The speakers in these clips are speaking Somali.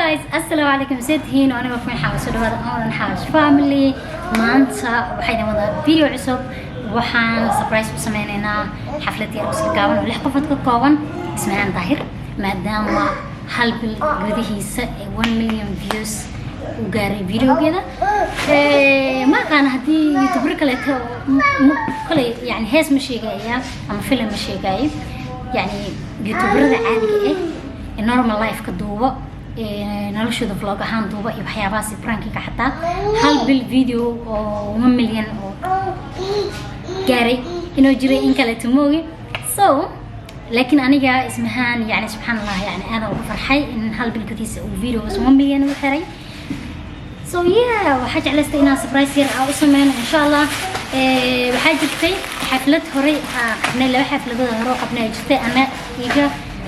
guys, assalamu alaikum. Sidhiin oo aniga ku xawaso dhawaada online xawash family. Maanta waxayna wada video cusub. Waxaan surprise ku sameynaynaa xaflad yar oo gaaban oo 6 qof ka kooban. Ismaaciil Daahir maadaama hal bil gudihiisa 1 million views u gaaray videogeeda. Ma qaan hadii youtuber kale kale yani hees ma sheegaya ama film ma sheegay yani youtuberada caadiga ah normal life ka duubo noloshooda vlog ahaan duuba iyo waxyaabahaas prankiga xataa hal bil video oo 1 million oo gaaray inuu jiray in kale tumoogi so laakiin aniga ismahan yani subhanallah yani aad ugu farxay in hal bil gudihiisa uu video 1 million u xiray so yeah waxa jeclaystay inaan surprise yar u sameeyno insha Allah waxa jirtay xaflad hore qabnay laba xafladood hore qabnay jirtay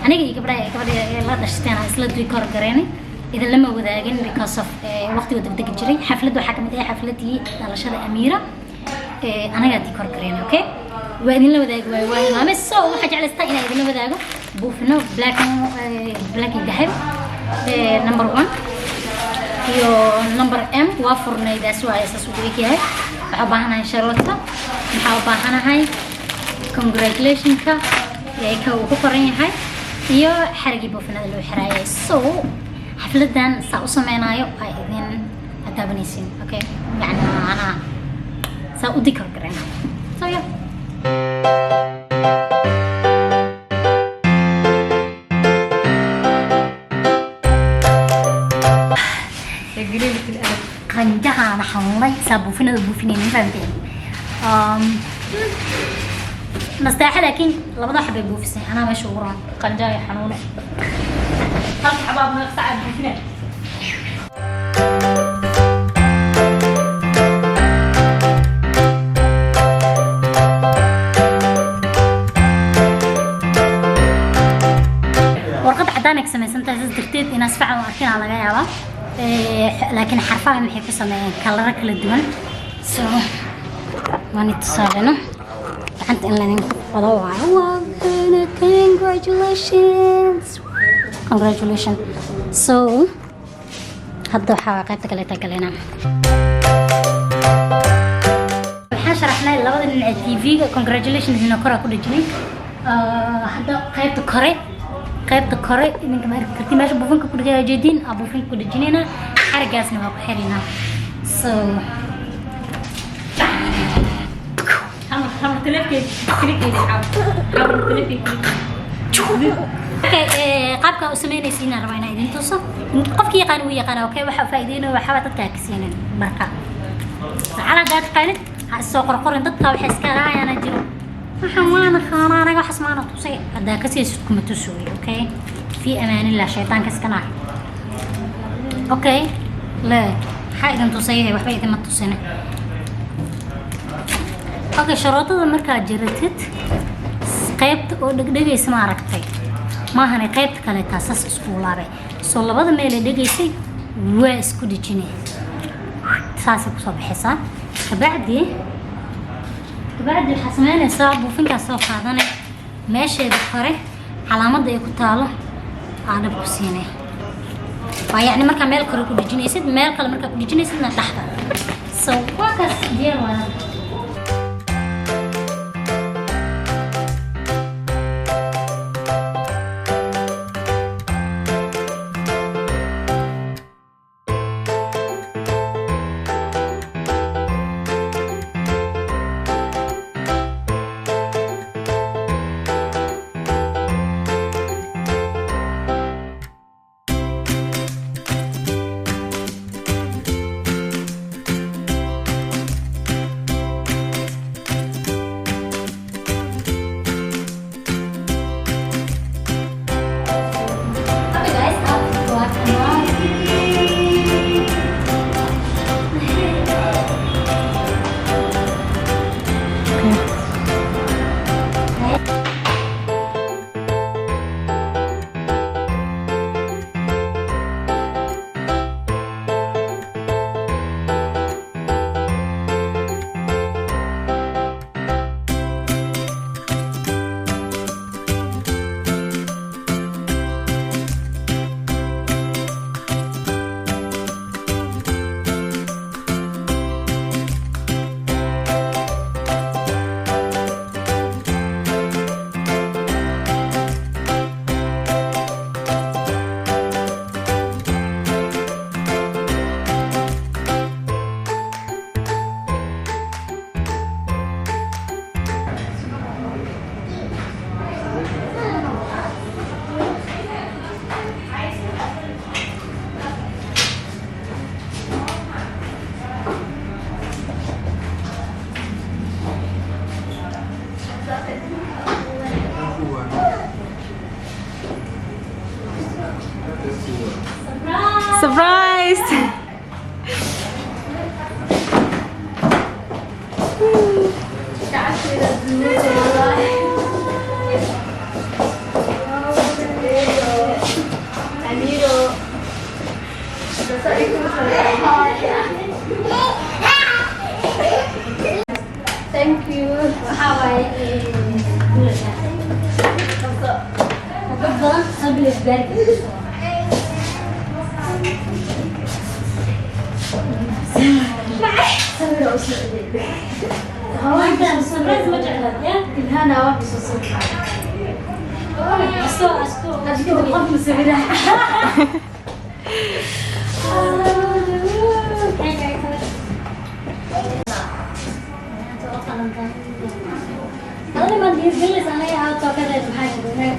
aniga iyo gabadha la dhashteen isla duy kor gareynay idan lama wadaagin because of waqtiga degdeg jiray xaflad waxa kamid ah xafladii dhalashada Amira anaga di kor gareynay okay waa idin la wadaag waa lama soo waxa jeclaystay inaan idin la wadaago buufino black dahab number 1 iyo number M waa furnaydaas waa asaas u dhigay waxa baahanahay Charlotte waxa baahanahay congratulations-ka ka ugu qoran yahay iyo xarigi buufinada loo xiraayay so xafladan saa u sameeynayo ay idin adaabanaysiin okay yani ana saa u dikor gareena so yeah qanjaha maxamay saa buufinada buufinaynin faanteen مستحيل لكن لبضح حبيبو في السنة أنا ماشي وران قنجاي حنونة خلص حباب من الساعة بفنان ورقة حدانك سمي سنتا هزيز دكتيد إنا سفعا وأركين على غاية لكن حرفاها محي في سمي كالرك للدول سو واني تصالنا أنت إنني وضوع congratulations so هذا حقيقتك اللي تكلنا الحين شرحنا لبعض التي في congratulations هنا كرة كل جنيه هذا قيبت كرة إنك ما كنت ماشي بوفنك كل جديد أبو فينك كل جنينا حرقاسنا وبحرنا so حاول تلفي كليكي حاول تلفي اوكي قابك اسميني سينا ربعنا idin tuso qofki yaqaan uu yaqaan okay waxa faa'iideeno waxa dadka ka siinin marka ala dad qanid ha soo qorqorin dadka waxa iska raayana jiro waxa maana khanaana waxa smaana tusay hada ka sii kuma tusuuy okay fi amaan illah shaytaanka iska naay okay la ha idin tusay waxba idin ma tusina اوكي شروطه marka jiratid qaybta oo dhagdhagaysa ma aragtay ma ahana qaybta kale taasas isku laabay soo labada meel ee dhagaysay waa isku dhijinay saas ku soo bixisa kabacdi waxa sameynaysaa buufinka soo qaadanay meesheeda hore calaamadda ay ku taalo aadab ku siinay waa yani marka meel kale ku dhijinaysid meel kale marka ku dhijinaysidna dhaxda soo focus diyaar waa Thank you. Waxaa waaye dad badan sablis gaari هواك سبرايز ما جعلت يا الهنا واقف صوت أستو هذيك القبل سبيلها أنا ما دير جلس أنا يا عاد توكلت بحاجة أنا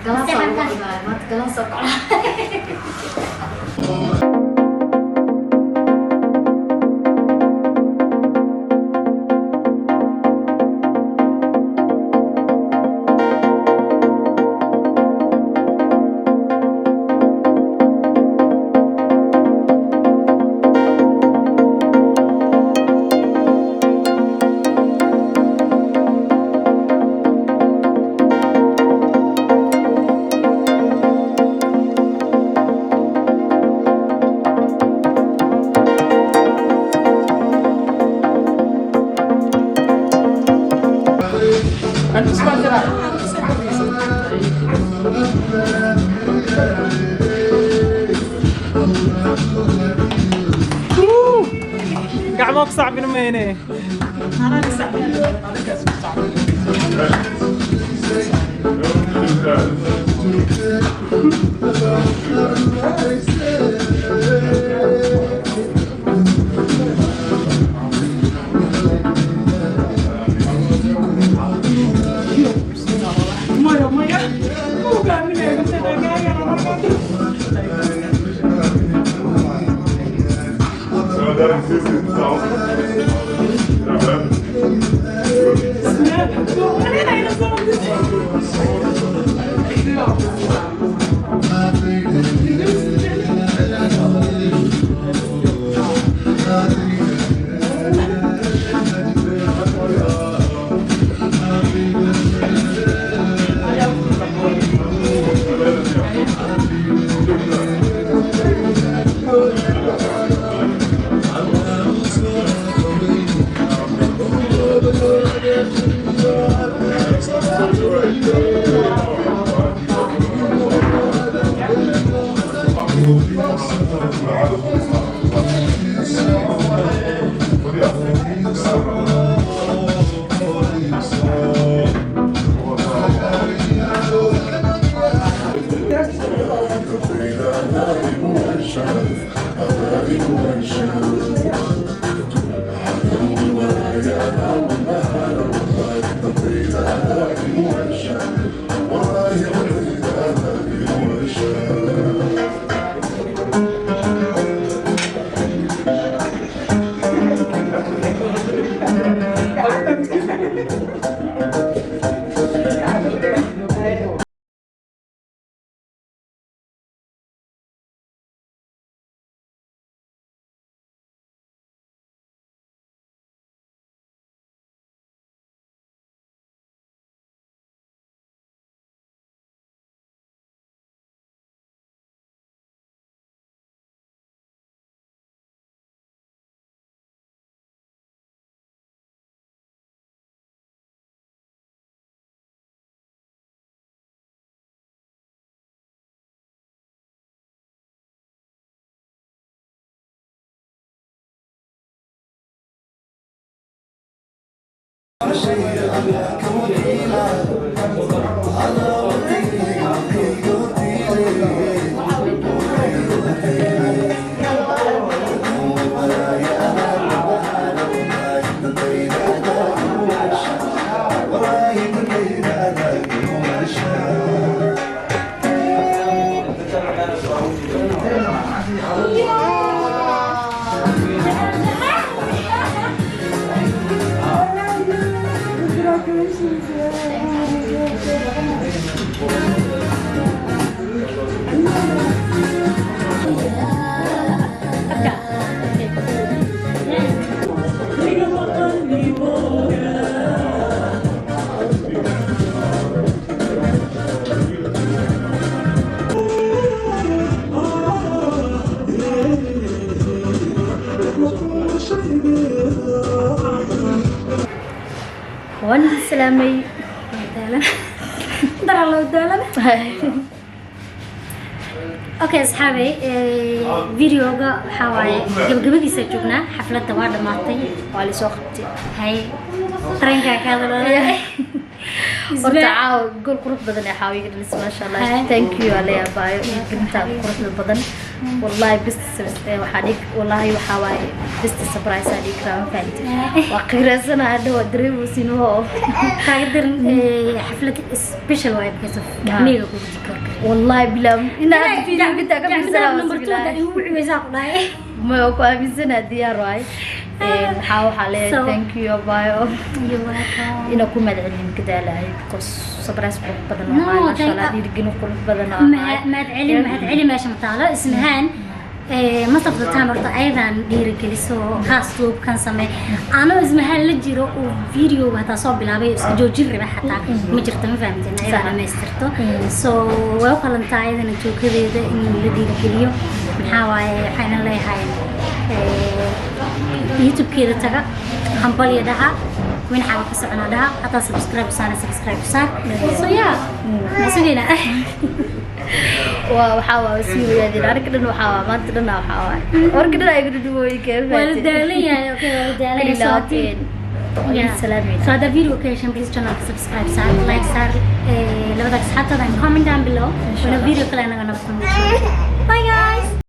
ما تفهم خمسين ما تقلن سكر gacmo ku sacbin mayne salaamay dara loo daalan okay asxaabay videoga waxa waaye gabagabadiisa joognaa xafladda waa dhamaatay waa la soo qabtay hay tareenka ka hadalaya horta caaw gol qurux badan ee xaawiga dhalis maasha Allah thank you alaya baayo inta qurux badan wallahi best waxa dhig wallahi waxa waaye best surprise adi kram faanti waa qiirasana hadda waa dareemusino taageer xaflad special way because of aniga ku jikar wallahi bilam ina video bita ka bisana number 2 da igu wicisa ku dhaay ma ku aamisana diyaar waay waxa le thank you baayo ina ku madcelin kadaalay because surprise badan waa maasha Allah dirgin qurux badan madcelin meesha mataalo ismahan most of the time horta aydan dhiirigeliso kaastoob kan samee ano ismahan la jiro oo video hata soo bilaabay isku joojin raba xataa ma jirto ma fahamteen aydan dhameystirto so way qalantaa aydan joogadeeda in la dhiirigeliyo maxaa waaye waxaan leeyahay YouTube keeda taga hambal yadaha وين حاول كسرنا ده حتى سبسكرايب صار so yeah مسوينا وحاول أسيب يعني أنا كده وحاول ما تدنا وحاول أركض أنا يقدر يسوي كيف والدالية أوكي والدالية صوتين سلامين so هذا فيديو okay عشان please channel subscribe صار like صار لو بدك حتى then comment down below ولا فيديو كلنا نقدر نسوي bye guys